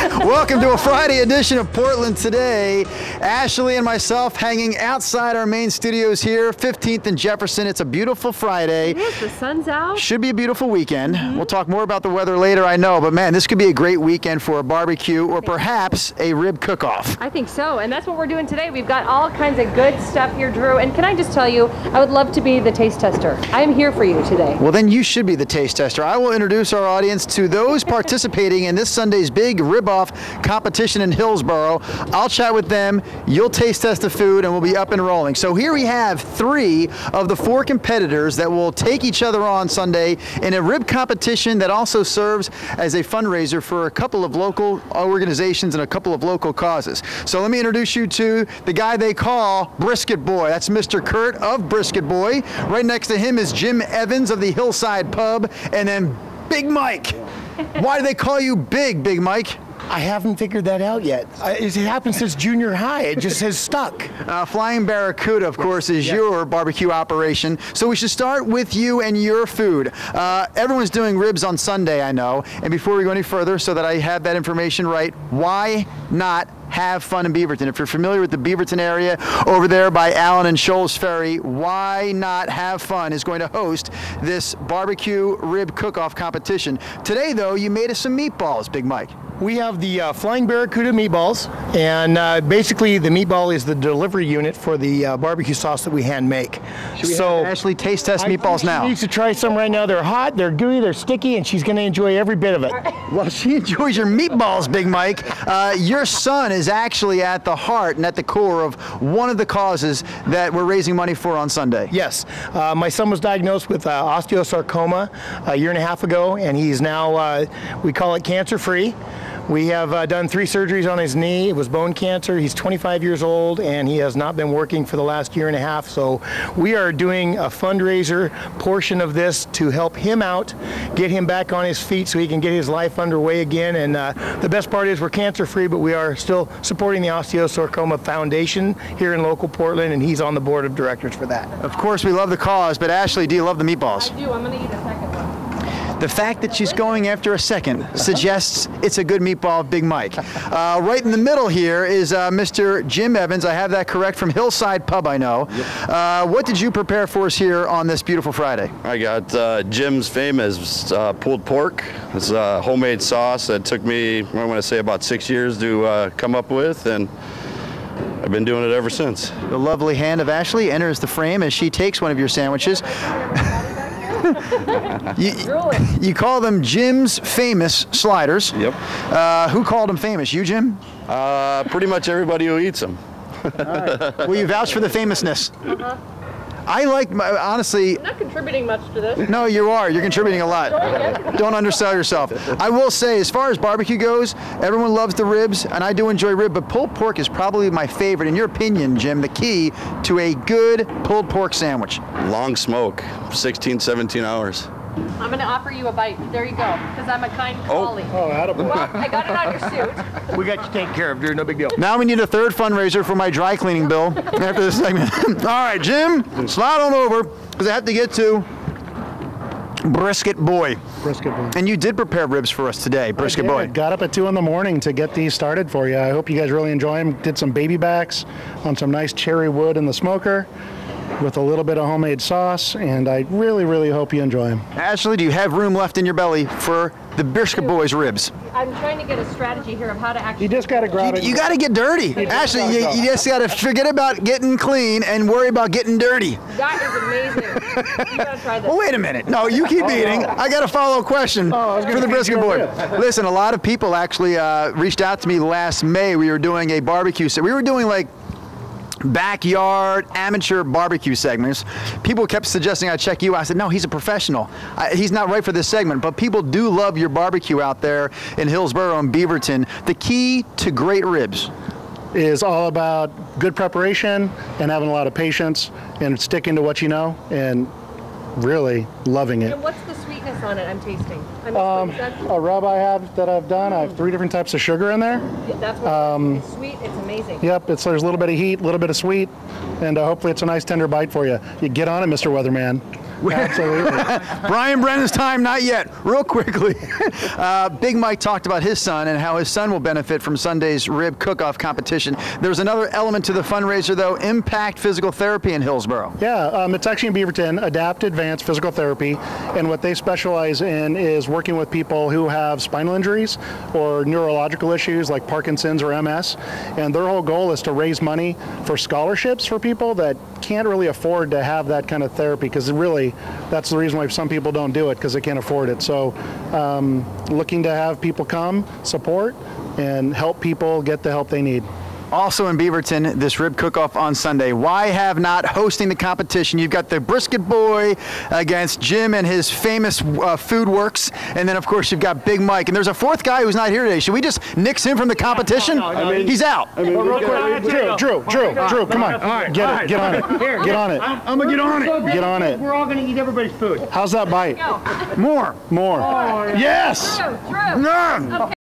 Welcome to a Friday edition of Portland Today. Ashley and myself hanging outside our main studios here, 15th and Jefferson. It's a beautiful Friday. Yes, the sun's out. Should be a beautiful weekend. We'll talk more about the weather later, I know, but man, this could be a great weekend for a barbecue or perhaps a rib cook-off. I think so, and that's what we're doing today. We've got all kinds of good stuff here, Drew, and can I just tell you, I would love to be the taste tester. I'm here for you today. Well, then you should be the taste tester. I will introduce our audience to those participating in this Sunday's big rib-off competition in Hillsboro. I'll chat with them, you'll taste test the food, and we'll be up and rolling. So here we have 3 of the 4 competitors that will take each other on Sunday in a rib competition that also serves as a fundraiser for a couple of local organizations and a couple of local causes. So let me introduce you to the guy they call Brisket Boy. That's Mr. Kurt of Brisket Boy. Right next to him is Jim Evans of the Hillside Pub, and then Big Mike. Why do they call you Big Mike? I haven't figured that out yet. It happened since junior high. It just has stuck. Flying Barracuda, of course, is your barbecue operation. So we should start with you and your food. Everyone's doing ribs on Sunday, I know. And before we go any further, so that I have that information right, why not have fun in Beaverton? If you're familiar with the Beaverton area over there by Allen and Shoals Ferry, why not have fun is going to host this barbecue rib cook-off competition. Today, though, you made us some meatballs, Big Mike. We have the Flying Barracuda meatballs, and basically the meatball is the delivery unit for the barbecue sauce that we hand make. Should we have Ashley taste test meatballs now? She needs to try some right now. They're hot, they're gooey, they're sticky, and she's going to enjoy every bit of it. Well, she enjoys your meatballs, Big Mike. Your son is actually at the heart and at the core of one of the causes that we're raising money for on Sunday. Yes. My son was diagnosed with osteosarcoma a year and a half ago, and he's now, we call it cancer-free. We have done 3 surgeries on his knee. It was bone cancer. He's 25 years old, and he has not been working for the last year and a half. So we are doing a fundraiser portion of this to help him out, get him back on his feet so he can get his life underway again. And the best part is we're cancer-free, but we are still supporting the Osteosarcoma Foundation here in local Portland, and he's on the board of directors for that. Of course, we love the cause, but Ashley, do you love the meatballs? I do. I'm going to eat a second one. The fact that she's going after a second suggests it's a good meatball, Big Mike. Right in the middle here is Mr. Jim Evans. I have that correct, from Hillside Pub, I know. Yep. What did you prepare for us here on this beautiful Friday? I got Jim's famous pulled pork. It's a homemade sauce that took me, I want to say, about 6 years to come up with, and I've been doing it ever since. The lovely hand of Ashley enters the frame as she takes one of your sandwiches. You call them Jim's famous sliders. Yep. Who called them famous? You, Jim? Pretty much everybody who eats them. All right. Will you vouch for the famousness? I like, honestly... I'm not contributing much to this. No, you are. You're contributing a lot. Don't undersell yourself. I will say, as far as barbecue goes, everyone loves the ribs, and I do enjoy rib, but pulled pork is probably my favorite. In your opinion, Jim, the key to a good pulled pork sandwich? Long smoke, 16, 17 hours. I'm going to offer you a bite. There you go, because I'm a kind colleague. Oh, attaboy. Well, I got it on your suit. We got you taken care of, dude. No big deal. Now we need a third fundraiser for my dry cleaning bill after this segment. All right, Jim, slide on over, because I have to get to Brisket Boy. Brisket Boy. And you did prepare ribs for us today, Brisket Boy. Got up at 2 in the morning to get these started for you. I hope you guys really enjoy them. Did some baby backs on some nice cherry wood in the smoker with a little bit of homemade sauce, and I really, really hope you enjoy them. Ashley, do you have room left in your belly for the Brisket Boy's ribs? I'm trying to get a strategy here of how to actually... You just got to grab it. You got to get dirty. Ashley, you just got to forget about getting clean and worry about getting dirty. That is amazing. You got to try this. Well, wait a minute. No, you keep eating. I got a follow-up question for the Brisket Boy. Listen, a lot of people actually reached out to me last May. We were doing a barbecue set. We were doing like backyard amateur barbecue segments. People kept suggesting I check you. I said, no, he's a professional. He's not right for this segment, but people do love your barbecue out there in Hillsboro and Beaverton. The key to great ribs is all about good preparation and having a lot of patience and sticking to what you know and really loving it. And what's the sweetness on it I'm tasting? A rub I have that I've done, I have 3 different types of sugar in there. Yeah, that's what it's sweet, it's amazing. Yep, there's a little bit of heat, a little bit of sweet, and hopefully it's a nice tender bite for you. You get on it, Mr. Weatherman. Absolutely. Brian Brennan's time, not yet. Real quickly, Big Mike talked about his son and how his son will benefit from Sunday's rib cook-off competition. There's another element to the fundraiser, though, Impact Physical Therapy in Hillsboro. Yeah, it's actually in Beaverton, Adapt Advanced Physical Therapy, and what they specialize in is working with people who have spinal injuries or neurological issues like Parkinson's or MS, and their whole goal is to raise money for scholarships for people that can't really afford to have that kind of therapy, because really that's the reason why some people don't do it, because they can't afford it. So looking to have people come, support, and help people get the help they need. Also in Beaverton, this rib cook-off on Sunday. Why have not hosting the competition? You've got the Brisket Boy against Jim and his famous Food Works, and then of course you've got Big Mike. And there's a fourth guy who's not here today. Should we just nix him from the competition? He's out. Drew, come on. All right, get on it. Get on it. I'm gonna get on it. Get on it. We're all gonna eat everybody's food. How's that bite? More. More. Oh, yeah. Yes. Drew. No.